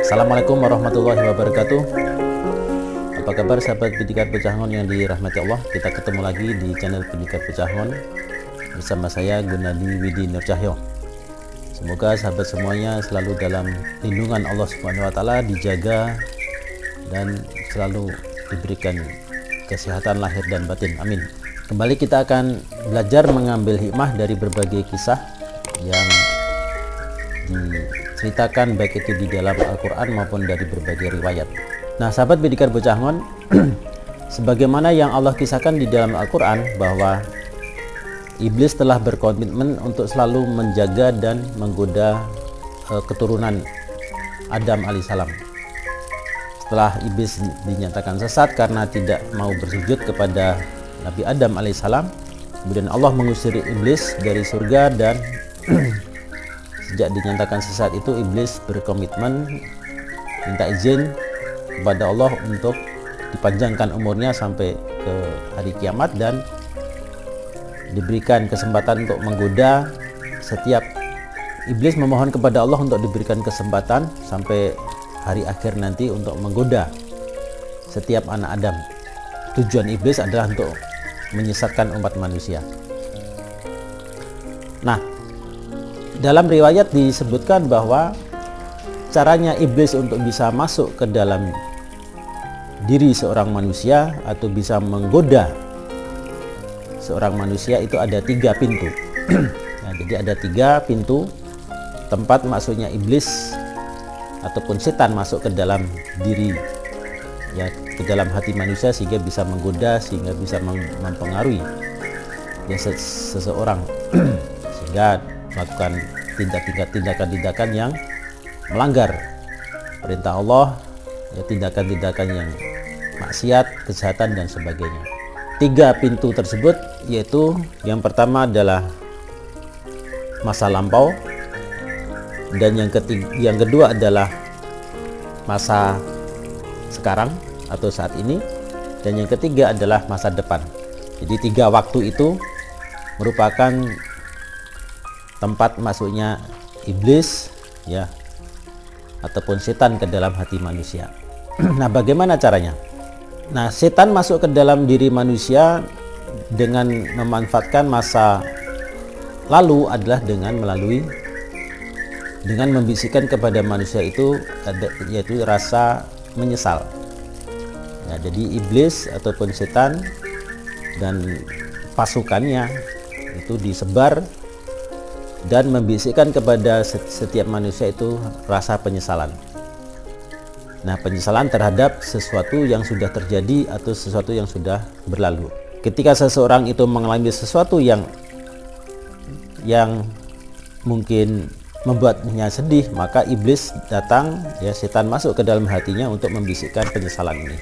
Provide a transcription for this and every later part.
Assalamualaikum warahmatullahi wabarakatuh. Apa kabar sahabat Pendidikan Pecahangon yang dirahmati Allah? Kita ketemu lagi di channel Pendidikan Pecahangon bersama saya Gunadi Widi Nurcahyo. Semoga sahabat semuanya selalu dalam lindungan Allah Subhanahu wa taala, dijaga dan selalu diberikan kesehatan lahir dan batin. Amin. Kembali kita akan belajar mengambil hikmah dari berbagai kisah yang diceritakan baik itu di dalam Al-Quran maupun dari berbagai riwayat. Nah, sahabat Pendidikan Pecahangon, sebagaimana yang Allah kisahkan di dalam Al-Quran bahwa iblis telah berkomitmen untuk selalu menjaga dan menggoda keturunan Adam alaihissalam. Setelah iblis dinyatakan sesat karena tidak mau bersujud kepada Nabi Adam alaihissalam, kemudian Allah mengusir iblis dari surga dan sejak dinyatakan sesat itu iblis berkomitmen minta izin kepada Allah untuk dipanjangkan umurnya sampai ke hari kiamat dan diberikan kesempatan untuk menggoda. Setiap iblis memohon kepada Allah untuk diberikan kesempatan sampai hari akhir nanti untuk menggoda setiap anak Adam. Tujuan iblis adalah untuk menyesatkan umat manusia. Nah, dalam riwayat disebutkan bahwa caranya iblis untuk bisa masuk ke dalam diri seorang manusia atau bisa menggoda seorang manusia itu ada 3 pintu. Nah, jadi ada 3 pintu tempat masuknya iblis ataupun setan masuk ke dalam diri, ya, ke dalam hati manusia sehingga bisa menggoda, sehingga bisa mempengaruhi ya, seseorang sehingga melakukan tindakan-tindakan yang melanggar perintah Allah, ya, tindakan-tindakan yang maksiat, kejahatan dan sebagainya. 3 pintu tersebut yaitu yang pertama adalah masa lampau, dan yang kedua adalah masa sekarang atau saat ini, dan yang ketiga adalah masa depan. Jadi 3 waktu itu merupakan tempat masuknya iblis, ya, ataupun setan ke dalam hati manusia. Nah, bagaimana caranya? Nah, setan masuk ke dalam diri manusia dengan memanfaatkan masa lalu adalah dengan membisikkan kepada manusia itu yaitu rasa menyesal. Ya, jadi iblis ataupun setan dan pasukannya itu disebar dan membisikkan kepada setiap manusia itu rasa penyesalan. Nah, penyesalan terhadap sesuatu yang sudah terjadi atau sesuatu yang sudah berlalu. Ketika seseorang itu mengalami sesuatu yang mungkin membuatnya sedih, maka iblis datang, ya, setan masuk ke dalam hatinya untuk membisikkan penyesalan ini.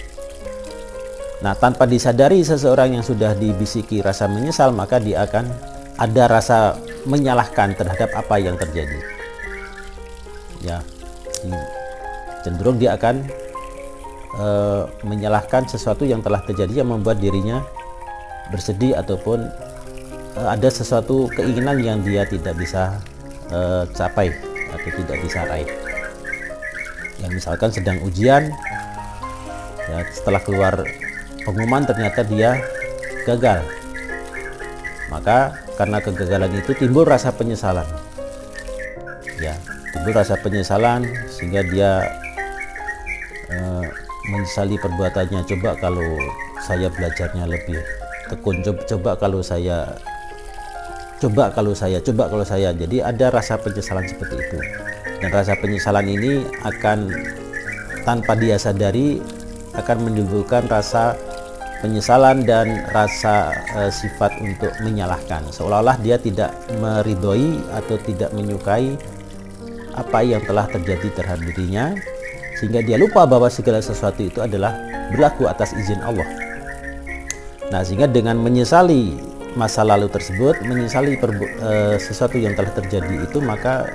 Nah, tanpa disadari seseorang yang sudah dibisiki rasa menyesal, maka dia akan ada rasa menyalahkan terhadap apa yang terjadi. Ya, cenderung dia akan menyalahkan sesuatu yang telah terjadi yang membuat dirinya bersedih ataupun ada sesuatu keinginan yang dia tidak bisa capai atau tidak bisa raih. Yang misalkan sedang ujian, ya, setelah keluar pengumuman ternyata dia gagal, maka karena kegagalan itu timbul rasa penyesalan, ya, timbul rasa penyesalan sehingga dia menyesali perbuatannya. Coba kalau saya belajarnya lebih tekun, coba kalau saya. Jadi ada rasa penyesalan seperti itu, dan rasa penyesalan ini akan tanpa dia sadari akan menimbulkan rasa penyesalan dan rasa sifat untuk menyalahkan, seolah-olah dia tidak meridhoi atau tidak menyukai apa yang telah terjadi terhadap dirinya, sehingga dia lupa bahwa segala sesuatu itu adalah berlaku atas izin Allah. Nah, sehingga dengan menyesali masa lalu tersebut, menyesali sesuatu yang telah terjadi itu, maka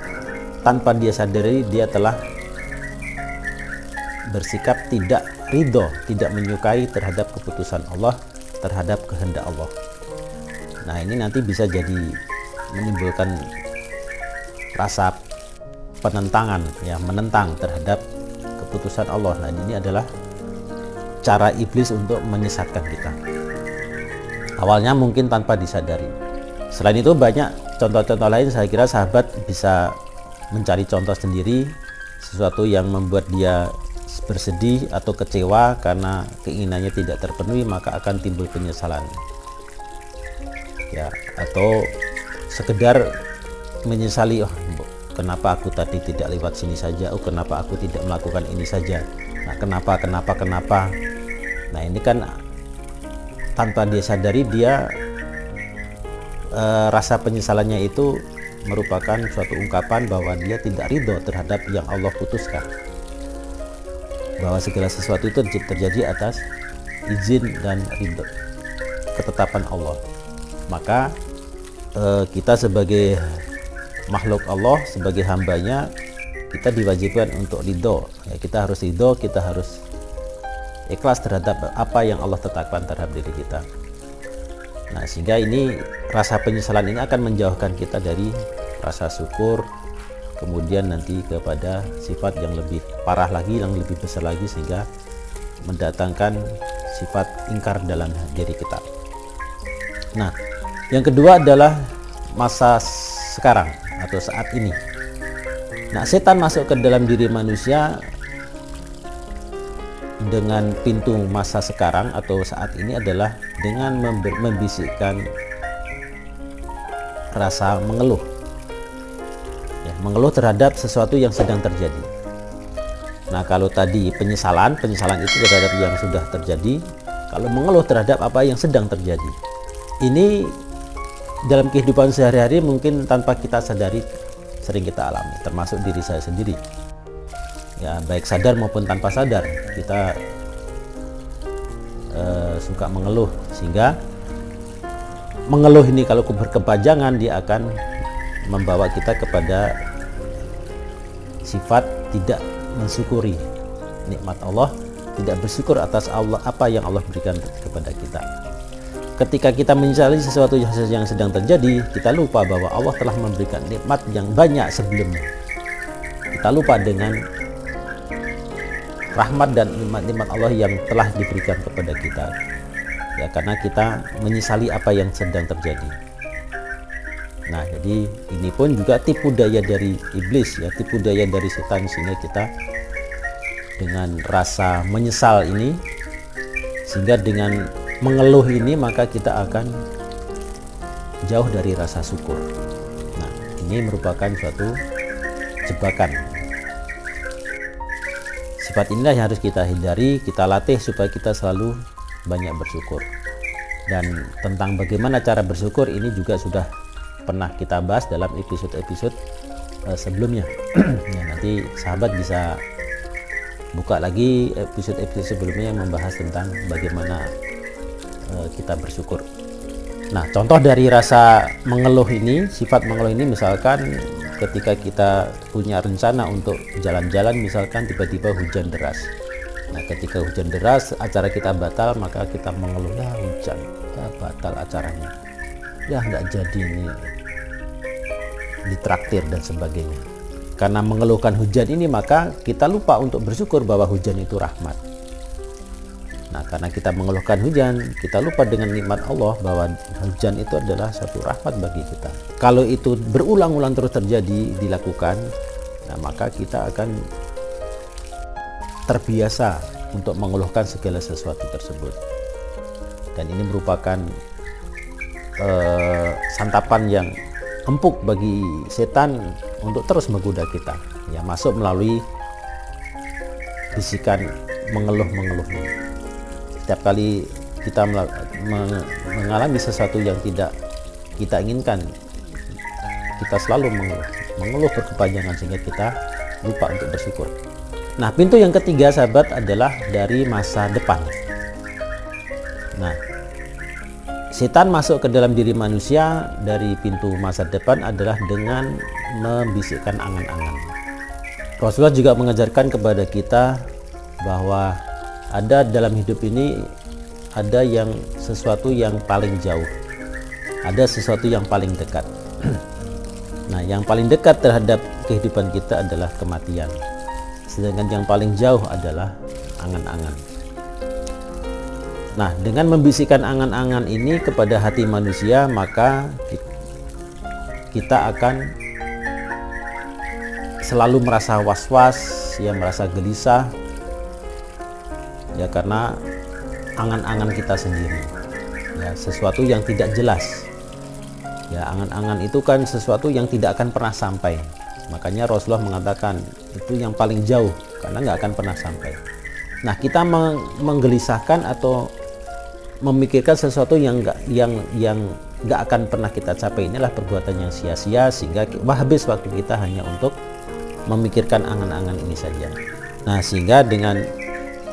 tanpa dia sadari dia telah bersikap tidak ridho, tidak menyukai terhadap keputusan Allah, terhadap kehendak Allah. Nah, ini nanti bisa jadi menimbulkan rasa penentangan, ya, menentang terhadap keputusan Allah. Nah, ini adalah cara iblis untuk menyesatkan kita. Awalnya mungkin tanpa disadari. Selain itu banyak contoh-contoh lain, saya kira sahabat bisa mencari contoh sendiri, sesuatu yang membuat dia bersedih atau kecewa karena keinginannya tidak terpenuhi, maka akan timbul penyesalan, ya, atau sekedar menyesali, oh, kenapa aku tadi tidak lewat sini saja, oh, kenapa aku tidak melakukan ini saja, nah, kenapa. Nah, ini kan tanpa dia sadari, dia rasa penyesalannya itu merupakan suatu ungkapan bahwa dia tidak ridho terhadap yang Allah putuskan, bahwa segala sesuatu itu terjadi atas izin dan ridho, ketetapan Allah. Maka kita sebagai makhluk Allah, sebagai hambanya, kita diwajibkan untuk ridho, ya, kita harus ridho, kita harus ikhlas terhadap apa yang Allah tetapkan terhadap diri kita. Nah, sehingga ini rasa penyesalan ini akan menjauhkan kita dari rasa syukur, kemudian nanti kepada sifat yang lebih parah lagi, yang lebih besar lagi, sehingga mendatangkan sifat ingkar dalam diri kita. Nah, yang kedua adalah masa sekarang atau saat ini. Nah, setan masuk ke dalam diri manusia dengan pintu masa sekarang atau saat ini adalah dengan membisikkan rasa mengeluh, ya, mengeluh terhadap sesuatu yang sedang terjadi. Nah, kalau tadi penyesalan itu terhadap yang sudah terjadi, kalau mengeluh terhadap apa yang sedang terjadi, ini dalam kehidupan sehari-hari mungkin tanpa kita sadari sering kita alami, termasuk diri saya sendiri, ya, baik sadar maupun tanpa sadar kita suka mengeluh, sehingga mengeluh ini kalau berkepanjangan dia akan membawa kita kepada sifat tidak mensyukuri nikmat Allah, tidak bersyukur atas Allah, apa yang Allah berikan kepada kita. Ketika kita menyesali sesuatu yang sedang terjadi, kita lupa bahwa Allah telah memberikan nikmat yang banyak sebelumnya. Kita lupa dengan rahmat dan nikmat-nikmat Allah yang telah diberikan kepada kita, ya, karena kita menyesali apa yang sedang terjadi. Nah, jadi ini pun juga tipu daya dari iblis, ya, tipu daya dari setan, sehingga kita dengan rasa menyesal ini, sehingga dengan mengeluh ini, maka kita akan jauh dari rasa syukur. Nah, ini merupakan suatu jebakan. Sifat inilah yang harus kita hindari, kita latih supaya kita selalu banyak bersyukur. Dan tentang bagaimana cara bersyukur ini juga sudah pernah kita bahas dalam episode-episode sebelumnya. Ya, nanti sahabat bisa buka lagi episode-episode sebelumnya yang membahas tentang bagaimana kita bersyukur. Nah, contoh dari rasa mengeluh ini, sifat mengeluh ini, misalkan ketika kita punya rencana untuk jalan-jalan, misalkan tiba-tiba hujan deras. Nah, ketika hujan deras, acara kita batal, maka kita mengeluh, ya hujan, ya batal acaranya, ya nggak jadi ini, ditraktir dan sebagainya. Karena mengeluhkan hujan ini, maka kita lupa untuk bersyukur bahwa hujan itu rahmat. Nah, karena kita mengeluhkan hujan, kita lupa dengan nikmat Allah bahwa hujan itu adalah satu rahmat bagi kita. Kalau itu berulang-ulang terus terjadi, dilakukan, nah, maka kita akan terbiasa untuk mengeluhkan segala sesuatu tersebut. Dan ini merupakan santapan yang empuk bagi setan untuk terus menggoda kita, ya, masuk melalui bisikan mengeluh-mengeluh ini. Setiap kali kita mengalami sesuatu yang tidak kita inginkan, kita selalu mengeluh berkepanjangan sehingga kita lupa untuk bersyukur. Nah, pintu yang ketiga sahabat adalah dari masa depan. Nah, setan masuk ke dalam diri manusia dari pintu masa depan adalah dengan membisikkan angan-angan. Rasulullah juga mengajarkan kepada kita bahwa ada dalam hidup ini ada yang sesuatu yang paling jauh, ada sesuatu yang paling dekat. Nah, yang paling dekat terhadap kehidupan kita adalah kematian, sedangkan yang paling jauh adalah angan-angan. Nah, dengan membisikkan angan-angan ini kepada hati manusia, maka kita akan selalu merasa was-was, ya, merasa gelisah, ya, karena angan-angan kita sendiri, ya, sesuatu yang tidak jelas. Ya, angan-angan itu kan sesuatu yang tidak akan pernah sampai. Makanya Rasulullah mengatakan itu yang paling jauh, karena nggak akan pernah sampai. Nah, kita menggelisahkan atau memikirkan sesuatu yang nggak akan pernah kita capai, inilah perbuatan yang sia-sia, sehingga habis waktu kita hanya untuk memikirkan angan-angan ini saja. Nah, sehingga dengan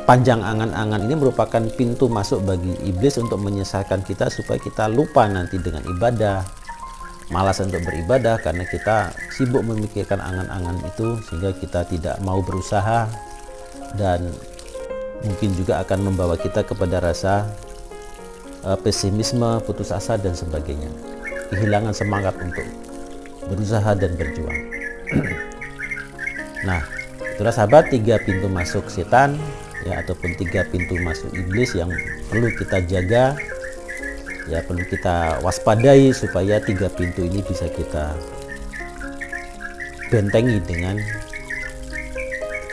panjang angan-angan ini merupakan pintu masuk bagi iblis untuk menyesatkan kita supaya kita lupa nanti dengan ibadah, malas untuk beribadah karena kita sibuk memikirkan angan-angan itu, sehingga kita tidak mau berusaha, dan mungkin juga akan membawa kita kepada rasa pesimisme, putus asa, dan sebagainya, kehilangan semangat untuk berusaha dan berjuang. Nah, itulah sahabat 3 pintu masuk setan, ya, ataupun 3 pintu masuk iblis yang perlu kita jaga, ya, perlu kita waspadai supaya 3 pintu ini bisa kita bentengi dengan,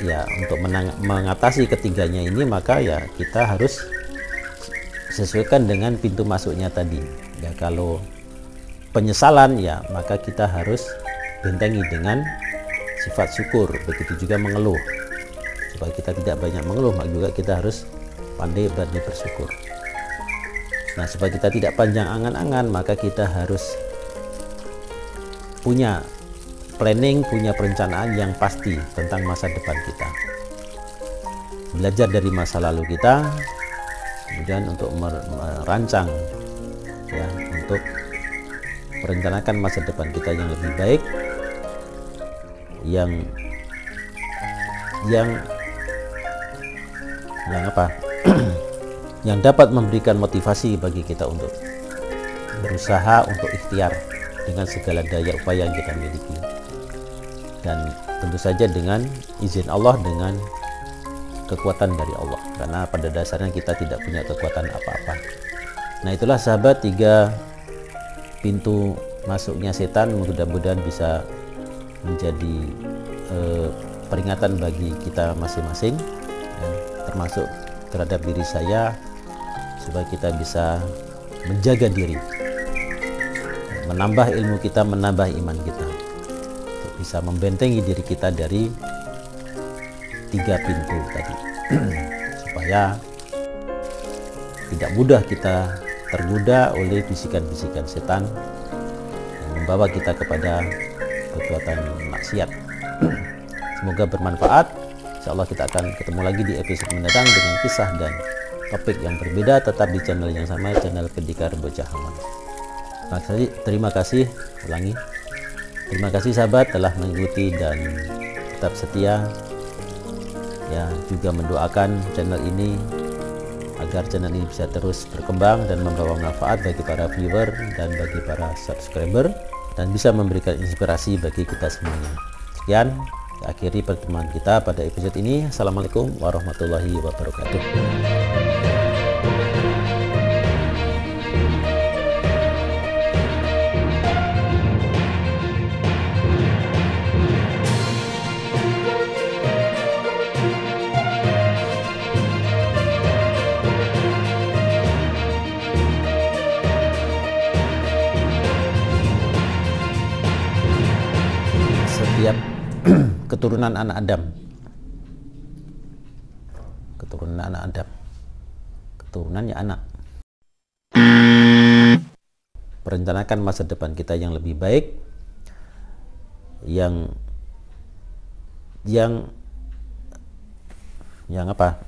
ya, untuk mengatasi ketiganya ini, maka ya kita harus sesuaikan dengan pintu masuknya tadi. Ya, kalau penyesalan, ya, maka kita harus bentengi dengan sifat syukur. Begitu juga mengeluh, supaya kita tidak banyak mengeluh, maka juga kita harus pandai bersyukur. Nah, supaya kita tidak panjang angan-angan, maka kita harus punya planning, punya perencanaan yang pasti tentang masa depan kita. Belajar dari masa lalu kita, kemudian untuk merancang, ya, untuk merencanakan masa depan kita yang lebih baik, yang yang dapat memberikan motivasi bagi kita untuk berusaha, untuk ikhtiar dengan segala daya upaya yang kita miliki, dan tentu saja dengan izin Allah, dengan kekuatan dari Allah, karena pada dasarnya kita tidak punya kekuatan apa-apa. Nah, itulah sahabat 3 pintu masuknya setan, mudah-mudahan bisa menjadi peringatan bagi kita masing-masing, ya, termasuk terhadap diri saya, supaya kita bisa menjaga diri, menambah ilmu kita, menambah iman kita, untuk bisa membentengi diri kita dari 3 pintu tadi, supaya tidak mudah kita tergoda oleh bisikan-bisikan setan yang membawa kita kepada perbuatan maksiat. Semoga bermanfaat. Insyaallah kita akan ketemu lagi di episode mendatang dengan kisah dan topik yang berbeda, tetap di channel yang sama, channel Pendekar Bocah Aman. Terima kasih, ulangi. Terima kasih sahabat telah mengikuti dan tetap setia, ya, juga mendoakan channel ini agar channel ini bisa terus berkembang dan membawa manfaat bagi para viewer dan bagi para subscriber, dan bisa memberikan inspirasi bagi kita semuanya. Sekian, akhiri pertemuan kita pada episode ini. Assalamualaikum warahmatullahi wabarakatuh. Setiap keturunan anak Adam, keturunannya anak, merencanakan masa depan kita yang lebih baik, yang apa?